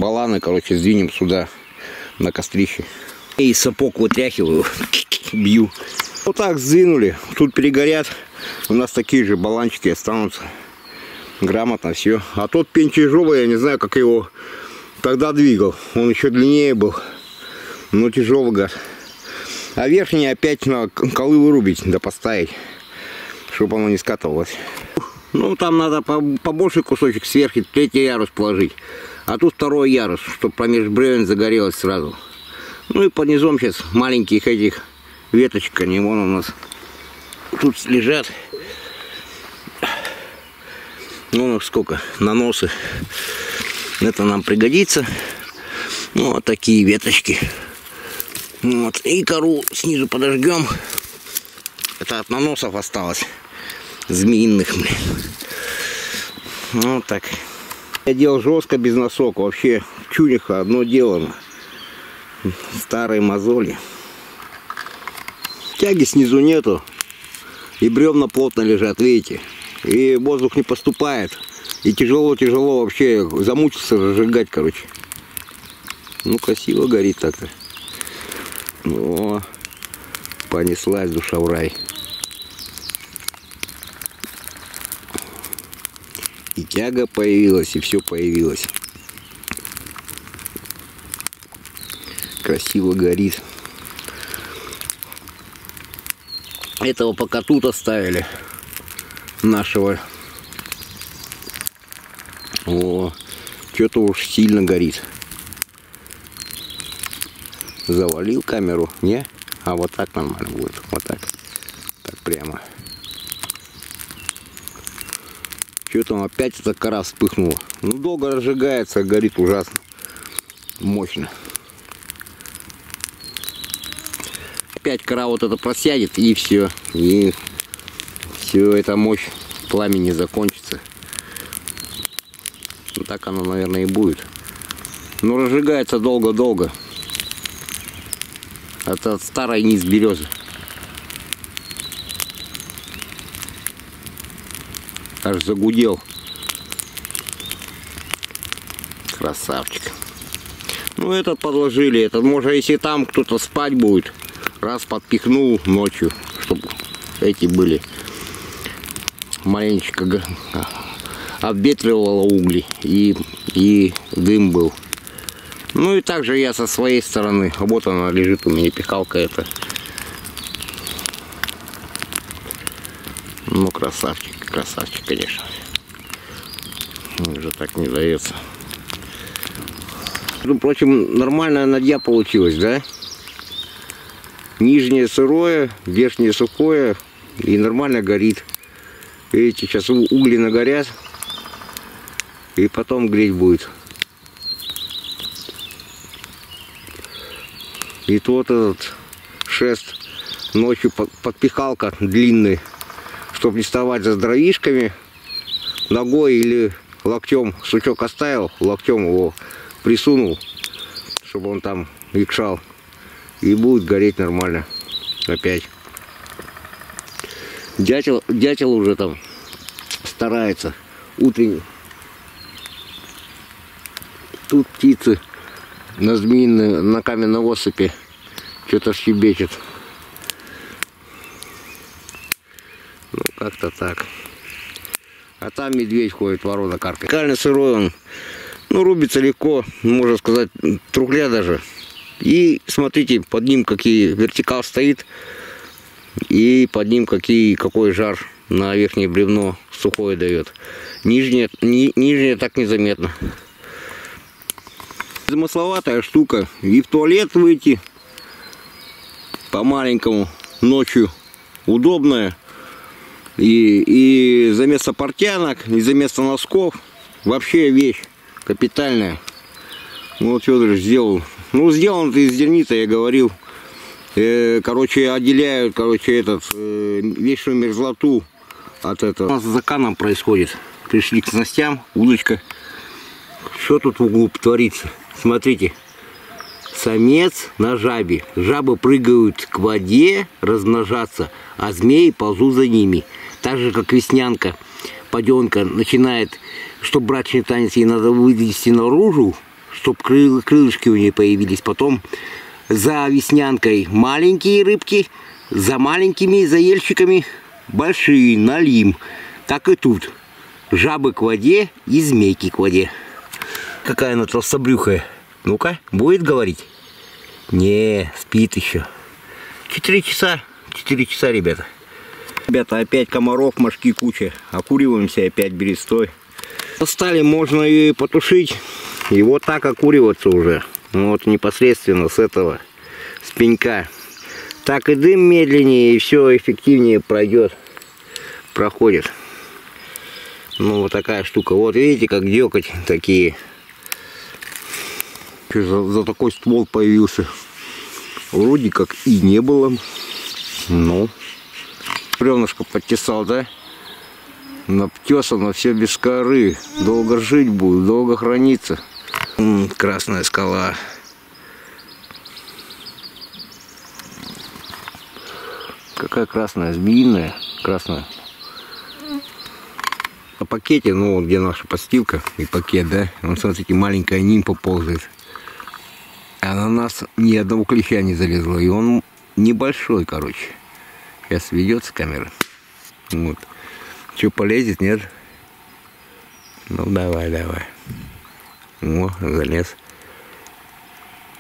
баланы, короче, сдвинем сюда на кострище. И сапог вытряхиваю, бью. Вот так сдвинули. Тут перегорят. У нас такие же баланчики останутся. Грамотно все. А тот пень тяжелый, я не знаю, как его тогда двигал. Он еще длиннее был. Но тяжелый, гад. А верхний опять надо колы вырубить, да поставить, чтобы оно не скатывалось. Ну, там надо побольше кусочек сверху, третий ярус положить. А тут второй ярус, чтобы промеж бревен загорелось сразу. Ну и под низом сейчас маленьких этих веточек, они вон у нас тут лежат. Ну, сколько, наносы. Это нам пригодится. Ну, вот такие веточки. Вот. И кору снизу подожгем. Это от наносов осталось. Змеиных, блин. Вот так. Я делал жестко, без носок. Вообще, чуниха одно дело. Старые мозоли. Тяги снизу нету. И бревна плотно лежат, видите. И воздух не поступает. И тяжело вообще замучился разжигать, короче. Ну, красиво горит так-то. О, понеслась душа в рай. И тяга появилась, и все появилось. Красиво горит. Этого пока тут оставили. Нашего. О, что-то уж сильно горит. Завалил камеру, не? А вот так нормально будет. Вот так. Так прямо. Что там опять эта кора вспыхнула? Ну, долго разжигается, горит ужасно. Мощно. Опять кора вот это просядет, и все. И все, эта мощь пламени закончится. Ну, так оно, наверное, и будет. Но разжигается долго-долго. Это старый низ березы. Аж загудел. Красавчик. Ну, этот подложили. Этот, может, если там кто-то спать будет, раз подпихнул ночью, чтобы эти были. Маленечко обветривало угли, и дым был. Ну и также я со своей стороны. Вот она лежит у меня, пихалка эта. Ну, красавчик, красавчик, конечно. Уже так не дается. Между прочим, нормальная надья получилась, да? Нижнее сырое, верхнее сухое, и нормально горит. Видите, сейчас угли нагорят, и потом греть будет. И вот этот шест ночью подпихалка длинный, чтобы не вставать за дровишками, ногой или локтем сучок оставил, локтем его присунул, чтобы он там икшал, и будет гореть нормально опять. Дятел уже там старается, утренний. Тут птицы на змеиной, на каменной осыпи что-то щебечет. Ну, как-то так. А там медведь ходит, ворона каркает. Кальный сырой он, ну, рубится легко, можно сказать, трухля даже. И смотрите, под ним какие вертикал стоит, и под ним какой жар на верхнее бревно сухое дает. Нижнее так незаметно. Замысловатая штука. И в туалет выйти по-маленькому ночью удобная. И за место портянок, и за место носков. Вообще вещь капитальная. Вот Федорович сделал. Ну, сделан из дернита, я говорил. Короче, отделяют, вечную мерзлоту от этого. У нас за каном происходит. Пришли к снастям, удочка. Что тут в углу творится? Смотрите. Самец на жабе. Жабы прыгают к воде размножаться, а змеи ползут за ними. Так же, как веснянка, паденка начинает, чтобы брачный танец ей надо вывести наружу, чтоб крылышки у нее появились. Потом за веснянкой маленькие рыбки, за маленькими заельщиками большие, налим. Так и тут. Жабы к воде и змейки к воде. Какая она толстобрюхая. Ну-ка, будет говорить? Не, спит еще. 4 часа. 4 часа, ребята. Ребята, опять комаров, мошки куча. Окуриваемся опять берестой. Стали, можно ее и потушить. И вот так окуриваться уже. Ну, вот непосредственно с этого, с пенька. Так и дым медленнее, и все эффективнее проходит. Ну, вот такая штука. Вот видите, как дёкать такие. За такой ствол появился. Вроде как и не было. Ну, бревнышко подтесал, да? Обтесано, все без коры. Долго жить будет, долго храниться. Красная скала. Какая красная, змеиная, красная. На пакете, ну вот где наша подстилка и пакет, да? Вон, смотрите, маленькая нимфа ползает. А на нас ни одного клеща не залезло. И он небольшой, короче. Сейчас ведется камера. Вот. Че, полезет, нет? Ну, давай, давай. О, залез.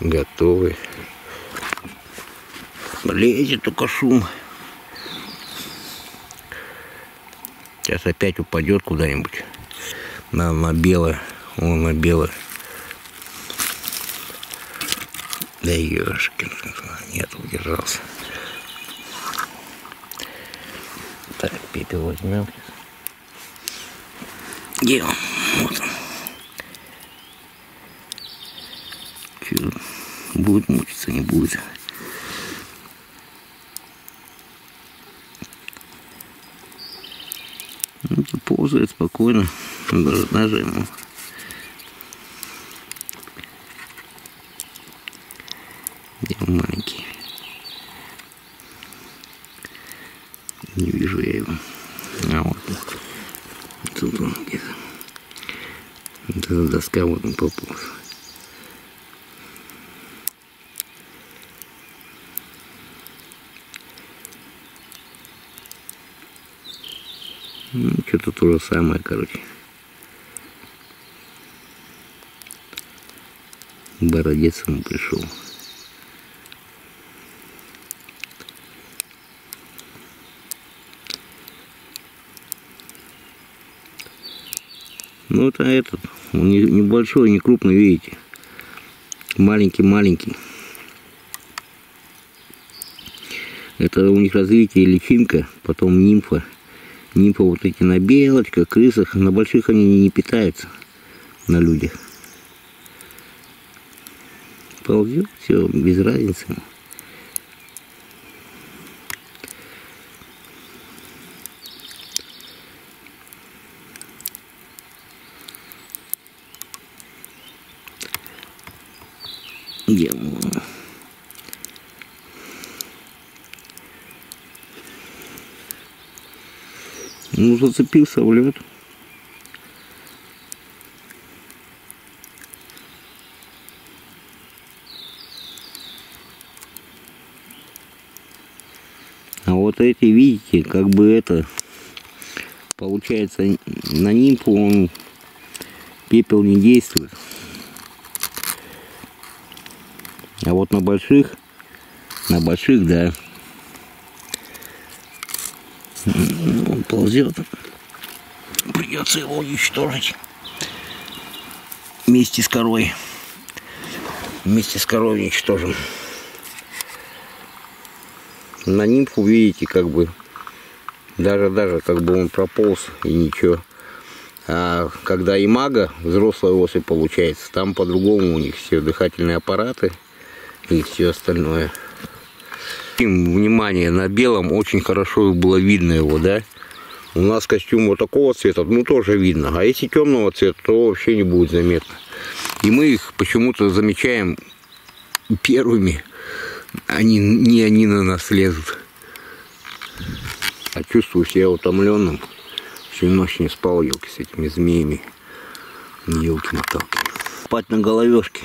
Готовый. Лезет только шум. Сейчас опять упадет куда-нибудь. На белое. Вон на белое. Да ёшкин. Нет, удержался. Так, пепел возьмем. Где он? Вот он. Че, будет мучиться, не будет. Ну, ползает спокойно. Даже ему. Где он маленький? Не вижу я его. А вот. Тут он где-то. Это доска, вот он пополз. Ну, что-то то же самое, короче. Бородец ему пришел. Ну, это этот, он небольшой, не крупный, видите. Маленький-маленький. Это у них развитие личинка, потом нимфа. Нимфа вот эти на белочках, крысах, на больших они не питаются, на людях. Ползет, все, без разницы. Где он? Ну, зацепился в лед. А вот эти, видите, как бы это, получается, на нимфу он пепел не действует. А вот на больших, да. Он ползет. Придется его уничтожить. Вместе с корой. Вместе с корой уничтожим. На нимфу, видите, как бы даже как бы он прополз и ничего. А когда имага, взрослая особь получается, там по-другому у них все дыхательные аппараты и все остальное. Внимание, на белом очень хорошо было видно его, да? У нас костюм вот такого цвета, ну тоже видно. А если темного цвета, то вообще не будет заметно. И мы их почему-то замечаем первыми. Не они на нас лезут. А чувствую себя утомленным. Всю ночь не спал, елки, с этими змеями. Елки-моталки. спать на головешке.